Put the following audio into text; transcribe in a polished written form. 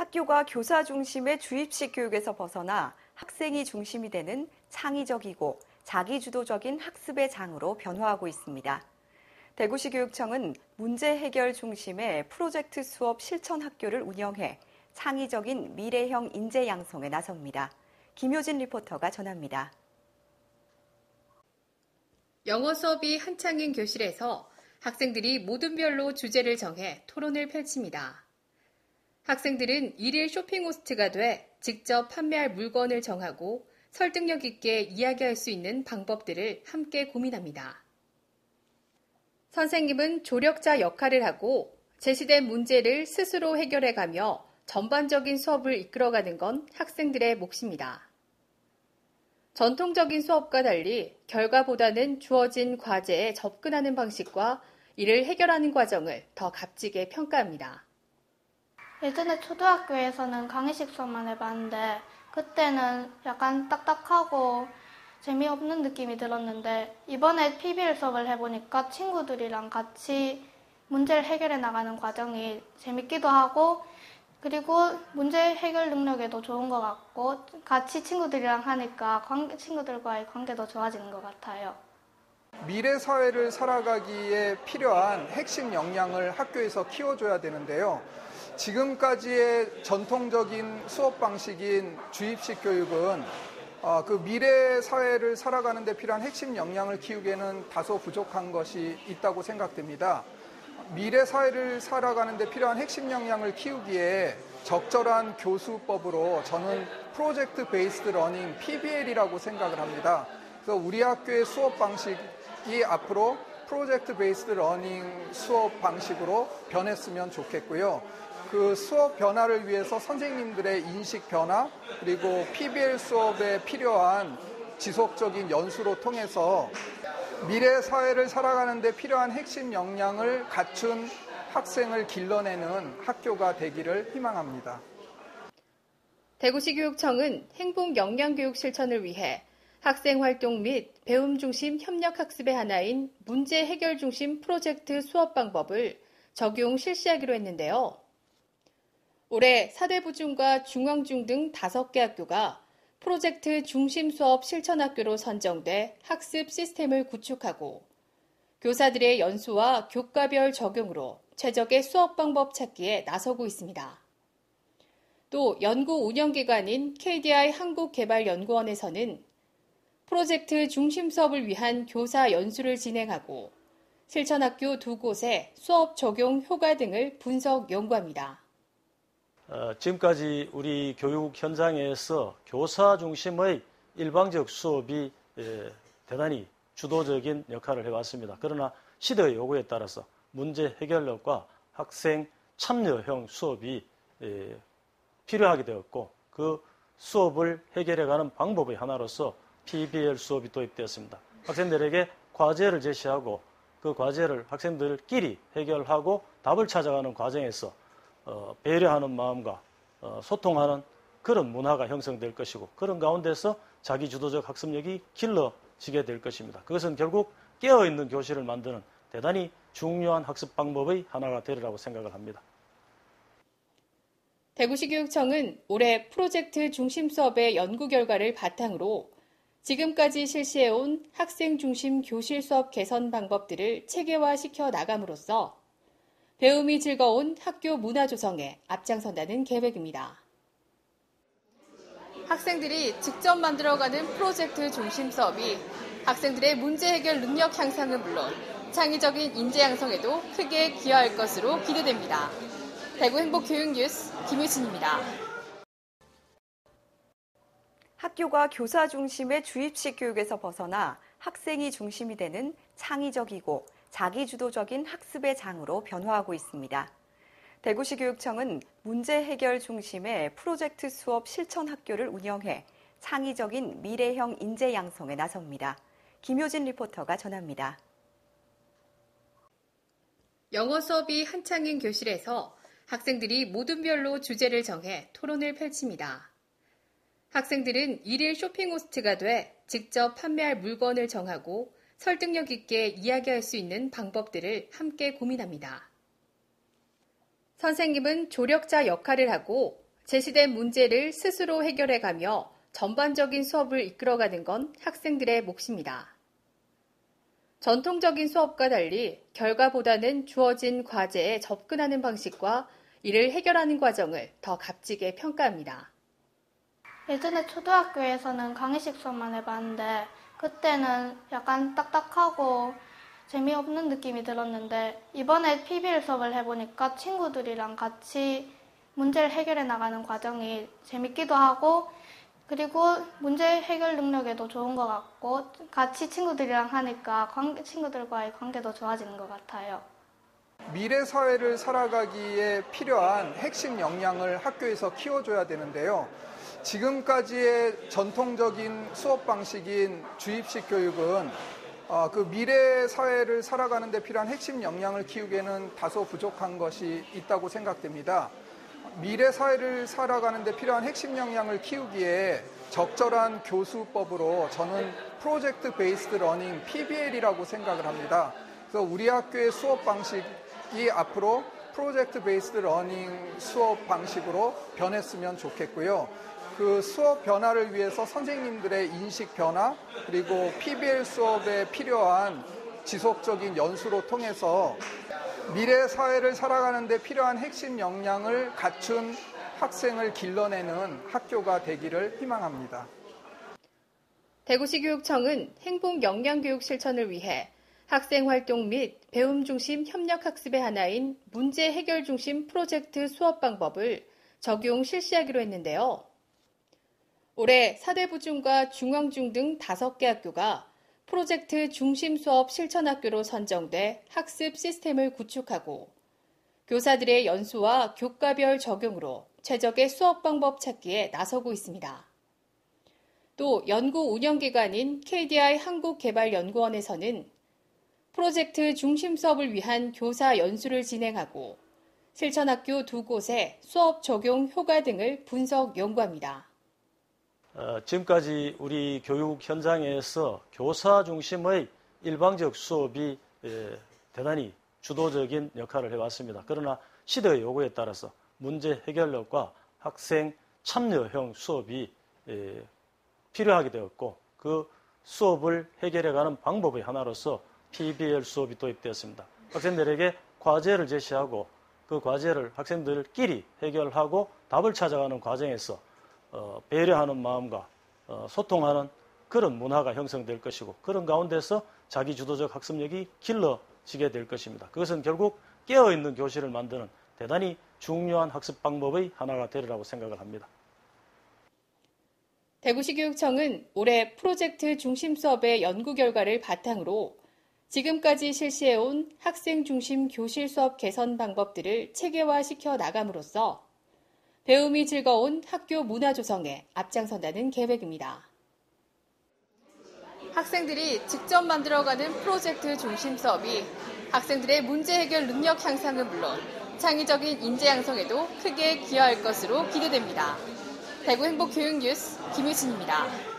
학교가 교사 중심의 주입식 교육에서 벗어나 학생이 중심이 되는 창의적이고 자기주도적인 학습의 장으로 변화하고 있습니다. 대구시 교육청은 문제 해결 중심의 프로젝트 수업 실천 학교를 운영해 창의적인 미래형 인재 양성에 나섭니다. 김효진 리포터가 전합니다. 영어 수업이 한창인 교실에서 학생들이 모둠별로 주제를 정해 토론을 펼칩니다. 학생들은 일일 쇼핑 호스트가 돼 직접 판매할 물건을 정하고 설득력 있게 이야기할 수 있는 방법들을 함께 고민합니다. 선생님은 조력자 역할을 하고 제시된 문제를 스스로 해결해가며 전반적인 수업을 이끌어가는 건 학생들의 몫입니다. 전통적인 수업과 달리 결과보다는 주어진 과제에 접근하는 방식과 이를 해결하는 과정을 더 값지게 평가합니다. 예전에 초등학교에서는 강의식 수업만 해봤는데 그때는 약간 딱딱하고 재미없는 느낌이 들었는데 이번에 PBL 수업을 해보니까 친구들이랑 같이 문제를 해결해 나가는 과정이 재밌기도 하고 그리고 문제 해결 능력에도 좋은 것 같고 같이 친구들이랑 하니까 친구들과의 관계도 좋아지는 것 같아요. 미래 사회를 살아가기에 필요한 핵심 역량을 학교에서 키워줘야 되는데요. 지금까지의 전통적인 수업 방식인 주입식 교육은 그 미래 사회를 살아가는 데 필요한 핵심 역량을 키우기에는 다소 부족한 것이 있다고 생각됩니다. 미래 사회를 살아가는 데 필요한 핵심 역량을 키우기에 적절한 교수법으로 저는 프로젝트 베이스드 러닝 PBL이라고 생각을 합니다. 그래서 우리 학교의 수업 방식이 앞으로 프로젝트 베이스드 러닝 수업 방식으로 변했으면 좋겠고요. 그 수업 변화를 위해서 선생님들의 인식 변화 그리고 PBL 수업에 필요한 지속적인 연수로 통해서 미래 사회를 살아가는 데 필요한 핵심 역량을 갖춘 학생을 길러내는 학교가 되기를 희망합니다. 대구시 교육청은 행복 역량교육 실천을 위해 학생 활동 및 배움 중심 협력 학습의 하나인 문제 해결 중심 프로젝트 수업 방법을 적용 실시하기로 했는데요. 올해 사대부중과 중앙중 등 5개 학교가 프로젝트 중심 수업 실천 학교로 선정돼 학습 시스템을 구축하고 교사들의 연수와 교과별 적용으로 최적의 수업 방법 찾기에 나서고 있습니다. 또 연구 운영기관인 KDI 한국개발연구원에서는 프로젝트 중심 수업을 위한 교사 연수를 진행하고 실천학교 2곳의 수업 적용 효과 등을 분석 연구합니다. 지금까지 우리 교육 현장에서 교사 중심의 일방적 수업이 대단히 주도적인 역할을 해왔습니다. 그러나 시대의 요구에 따라서 문제 해결력과 학생 참여형 수업이 필요하게 되었고 그 수업을 해결해가는 방법의 하나로서 PBL 수업이 도입되었습니다. 학생들에게 과제를 제시하고 그 과제를 학생들끼리 해결하고 답을 찾아가는 과정에서 배려하는 마음과 소통하는 그런 문화가 형성될 것이고 그런 가운데서 자기주도적 학습력이 길러지게 될 것입니다. 그것은 결국 깨어있는 교실을 만드는 대단히 중요한 학습 방법의 하나가 되리라고 생각을 합니다. 대구시 교육청은 올해 프로젝트 중심 수업의 연구 결과를 바탕으로 지금까지 실시해온 학생 중심 교실 수업 개선 방법들을 체계화시켜 나감으로써 배움이 즐거운 학교 문화 조성에 앞장선다는 계획입니다. 학생들이 직접 만들어가는 프로젝트 중심 수업이 학생들의 문제 해결 능력 향상은 물론 창의적인 인재 양성에도 크게 기여할 것으로 기대됩니다. 대구 행복교육뉴스 김유진입니다. 학교가 교사 중심의 주입식 교육에서 벗어나 학생이 중심이 되는 창의적이고 자기주도적인 학습의 장으로 변화하고 있습니다. 대구시 교육청은 문제 해결 중심의 프로젝트 수업 실천 학교를 운영해 창의적인 미래형 인재 양성에 나섭니다. 김효진 리포터가 전합니다. 영어 수업이 한창인 교실에서 학생들이 모둠별로 주제를 정해 토론을 펼칩니다. 학생들은 일일 쇼핑 호스트가 돼 직접 판매할 물건을 정하고 설득력 있게 이야기할 수 있는 방법들을 함께 고민합니다. 선생님은 조력자 역할을 하고 제시된 문제를 스스로 해결해가며 전반적인 수업을 이끌어가는 건 학생들의 몫입니다. 전통적인 수업과 달리 결과보다는 주어진 과제에 접근하는 방식과 이를 해결하는 과정을 더 값지게 평가합니다. 예전에 초등학교에서는 강의식 수업만 해봤는데 그때는 약간 딱딱하고 재미없는 느낌이 들었는데 이번에 PBL 수업을 해보니까 친구들이랑 같이 문제를 해결해 나가는 과정이 재밌기도 하고 그리고 문제 해결 능력에도 좋은 것 같고 같이 친구들이랑 하니까 친구들과의 관계도 좋아지는 것 같아요. 미래 사회를 살아가기에 필요한 핵심 역량을 학교에서 키워줘야 되는데요. 지금까지의 전통적인 수업 방식인 주입식 교육은 그 미래 사회를 살아가는 데 필요한 핵심 역량을 키우기에는 다소 부족한 것이 있다고 생각됩니다. 미래 사회를 살아가는 데 필요한 핵심 역량을 키우기에 적절한 교수법으로 저는 프로젝트 베이스드 러닝 PBL이라고 생각을 합니다. 그래서 우리 학교의 수업 방식이 앞으로 프로젝트 베이스드 러닝 수업 방식으로 변했으면 좋겠고요. 그 수업 변화를 위해서 선생님들의 인식 변화 그리고 PBL 수업에 필요한 지속적인 연수로 통해서 미래 사회를 살아가는 데 필요한 핵심 역량을 갖춘 학생을 길러내는 학교가 되기를 희망합니다. 대구시 교육청은 행복 역량교육 실천을 위해 학생 활동 및 배움 중심 협력 학습의 하나인 문제 해결 중심 프로젝트 수업 방법을 적용 실시하기로 했는데요. 올해 사대부중과 중앙중 등 5개 학교가 프로젝트 중심 수업 실천 학교로 선정돼 학습 시스템을 구축하고 교사들의 연수와 교과별 적용으로 최적의 수업 방법 찾기에 나서고 있습니다. 또 연구 운영기관인 KDI 한국개발연구원에서는 프로젝트 중심 수업을 위한 교사 연수를 진행하고 실천학교 2곳의 수업 적용 효과 등을 분석 연구합니다. 지금까지 우리 교육 현장에서 교사 중심의 일방적 수업이 대단히 주도적인 역할을 해왔습니다. 그러나 시대의 요구에 따라서 문제 해결력과 학생 참여형 수업이 필요하게 되었고 그 수업을 해결해가는 방법의 하나로서 PBL 수업이 도입되었습니다. 학생들에게 과제를 제시하고 그 과제를 학생들끼리 해결하고 답을 찾아가는 과정에서 배려하는 마음과 소통하는 그런 문화가 형성될 것이고 그런 가운데서 자기주도적 학습력이 길러지게 될 것입니다. 그것은 결국 깨어있는 교실을 만드는 대단히 중요한 학습 방법의 하나가 되리라고 생각을 합니다. 대구시 교육청은 올해 프로젝트 중심 수업의 연구 결과를 바탕으로 지금까지 실시해온 학생 중심 교실 수업 개선 방법들을 체계화시켜 나감으로써 배움이 즐거운 학교 문화 조성에 앞장선다는 계획입니다. 학생들이 직접 만들어가는 프로젝트 중심 수업이 학생들의 문제 해결 능력 향상은 물론 창의적인 인재 양성에도 크게 기여할 것으로 기대됩니다. 대구 행복교육 뉴스 김유진입니다.